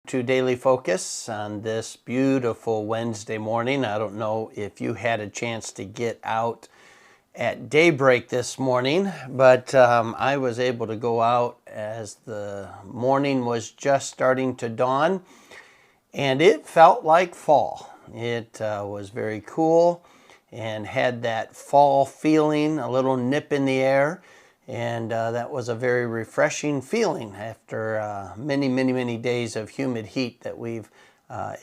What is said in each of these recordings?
to Daily Focus on this beautiful Wednesday morning. I don't know if you had a chance to get out at daybreak this morning, but I was able to go out as the morning was just starting to dawn, and it felt like fall. It was very cool and had that fall feeling, a little nip in the air. And that was a very refreshing feeling after many days of humid heat that we've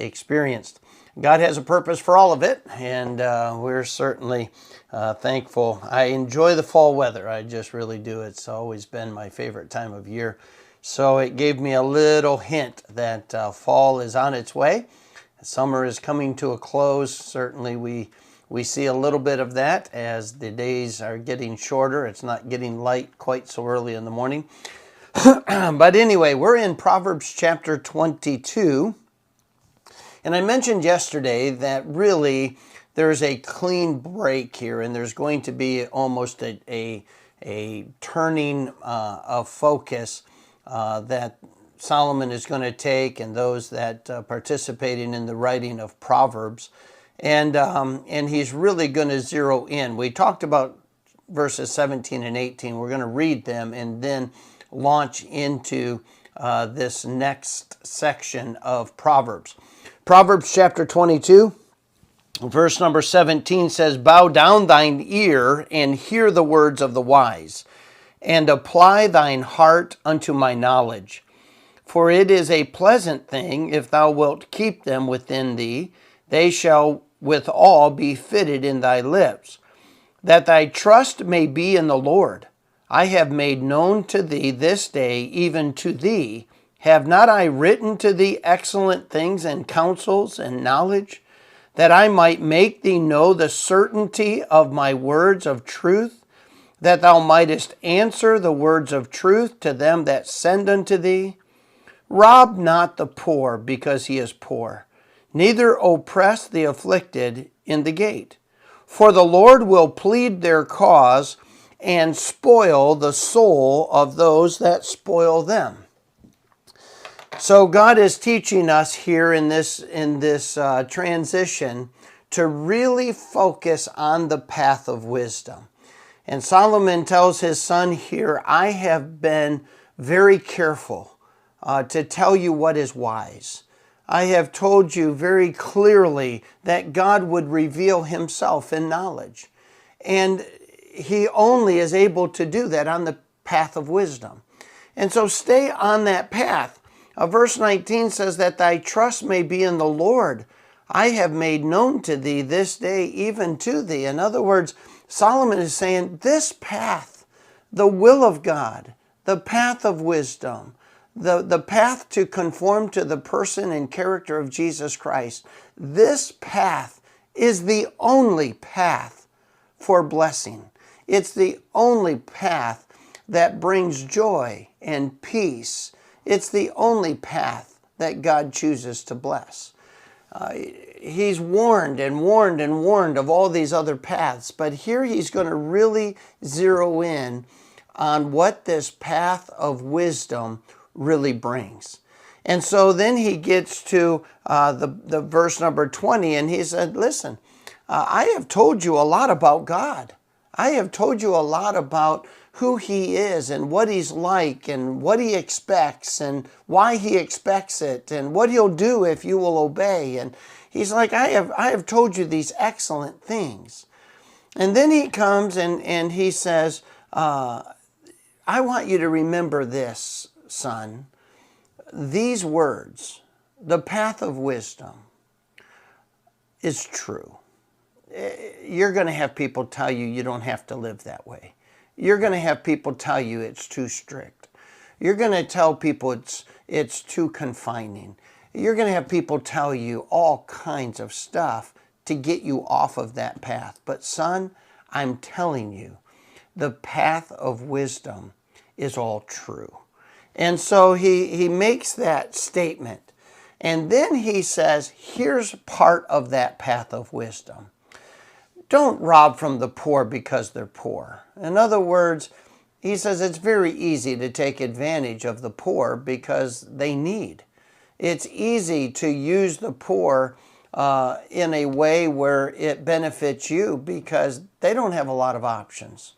experienced. God has a purpose for all of it, and we're certainly thankful. I enjoy the fall weather. I just really do. It's always been my favorite time of year. So it gave me a little hint that fall is on its way. Summer is coming to a close. Certainly we see a little bit of that as the days are getting shorter. It's not getting light quite so early in the morning. But anyway, we're in Proverbs chapter 22. And I mentioned yesterday that really there's a clean break here, and there's going to be almost a turning of focus that Solomon is going to take, and those that participating in the writing of Proverbs. And he's really going to zero in. We talked about verses 17 and 18. We're going to read them and then launch into this next section of Proverbs. Proverbs chapter 22, verse number 17 says, "Bow down thine ear and hear the words of the wise, and apply thine heart unto my knowledge. For it is a pleasant thing if thou wilt keep them within thee. They shall withal be fitted in thy lips, that thy trust may be in the Lord. I have made known to thee this day, even to thee. Have not I written to thee excellent things and counsels and knowledge, that I might make thee know the certainty of my words of truth, that thou mightest answer the words of truth to them that send unto thee? Rob not the poor because he is poor, neither oppress the afflicted in the gate. For the Lord will plead their cause and spoil the soul of those that spoil them." So God is teaching us here in this transition to really focus on the path of wisdom. And Solomon tells his son here, I have been very careful to tell you what is wise. I have told you very clearly that God would reveal himself in knowledge. And he only is able to do that on the path of wisdom. And so stay on that path. Verse 19 says that thy trust may be in the Lord. I have made known to thee this day, even to thee. In other words, Solomon is saying this path, the will of God, the path of wisdom, the path to conform to the person and character of Jesus Christ, this path is the only path for blessing. It's the only path that brings joy and peace. It's the only path that God chooses to bless. He's warned and warned and warned of all these other paths, but here he's going to really zero in on what this path of wisdom really brings. And so then he gets to the verse number 20, and he said, listen, I have told you a lot about God. I have told you a lot about who he is and what he's like and what he expects and why he expects it and what he'll do if you will obey. And he's like, I have told you these excellent things. And then he comes and he says, I want you to remember this, son. These words, the path of wisdom, is true. You're going to have people tell you you don't have to live that way. You're going to have people tell you it's too strict. You're going to tell people it's too confining. You're going to have people tell you all kinds of stuff to get you off of that path. But son, I'm telling you, the path of wisdom is all true. And so he makes that statement. And then he says, here's part of that path of wisdom. Don't rob from the poor because they're poor. In other words, he says it's very easy to take advantage of the poor because they need. It's easy to use the poor in a way where it benefits you because they don't have a lot of options.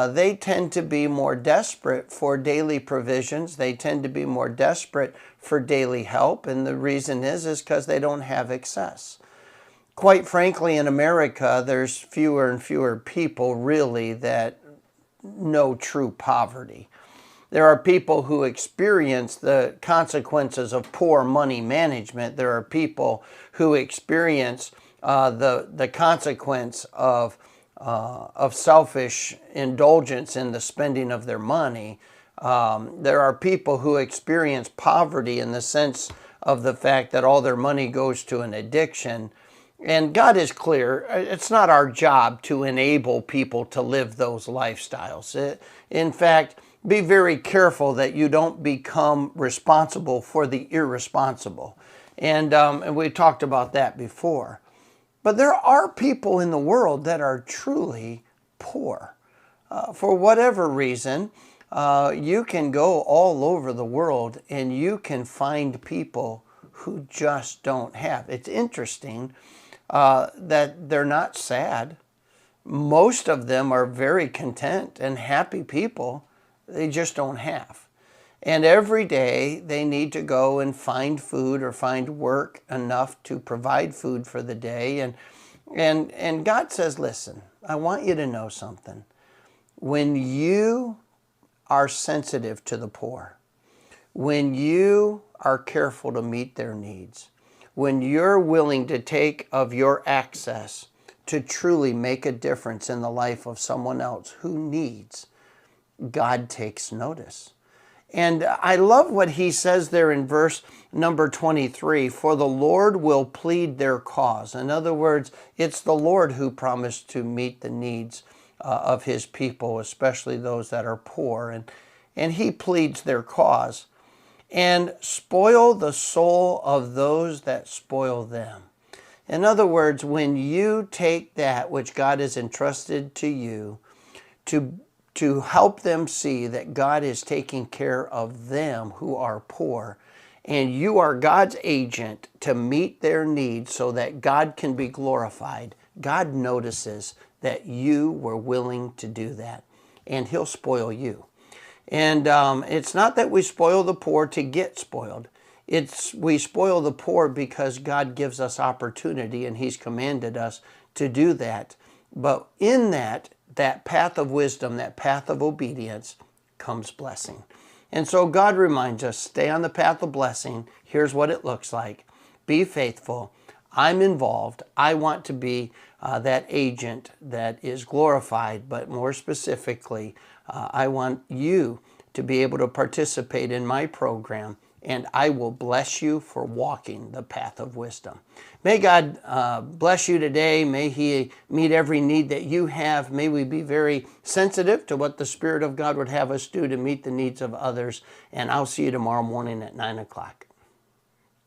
They tend to be more desperate for daily provisions. They tend to be more desperate for daily help. And the reason is because they don't have excess. Quite frankly, in America, there's fewer and fewer people really that know true poverty. There are people who experience the consequences of poor money management. There are people who experience the consequence of selfish indulgence in the spending of their money. There are people who experience poverty in the sense of the fact that all their money goes to an addiction. And God is clear, it's not our job to enable people to live those lifestyles. In fact, be very careful that you don't become responsible for the irresponsible. And we talked about that before. But there are people in the world that are truly poor. For whatever reason, you can go all over the world and you can find people who just don't have. It's interesting that they're not sad. Most of them are very content and happy people. They just don't have. And every day they need to go and find food or find work enough to provide food for the day. And God says, listen, I want you to know something. When you are sensitive to the poor, when you are careful to meet their needs, when you're willing to take of your access to truly make a difference in the life of someone else who needs, God takes notice. And I love what he says there in verse number 23, for the Lord will plead their cause. In other words, it's the Lord who promised to meet the needs of his people, especially those that are poor. And he pleads their cause. And spoil the soul of those that spoil them. In other words, when you take that which God has entrusted to you to help them see that God is taking care of them who are poor, and you are God's agent to meet their needs so that God can be glorified, God notices that you were willing to do that, and he'll spoil you. And it's not that we spoil the poor to get spoiled. We spoil the poor because God gives us opportunity and he's commanded us to do that. But in that path of wisdom, that path of obedience, comes blessing. And so God reminds us, stay on the path of blessing. Here's what it looks like. Be faithful. I'm involved. I want to be that agent that is glorified, but more specifically, I want you to be able to participate in my program, and I will bless you for walking the path of wisdom. May God bless you today. May he meet every need that you have. May we be very sensitive to what the Spirit of God would have us do to meet the needs of others. And I'll see you tomorrow morning at 9 o'clock.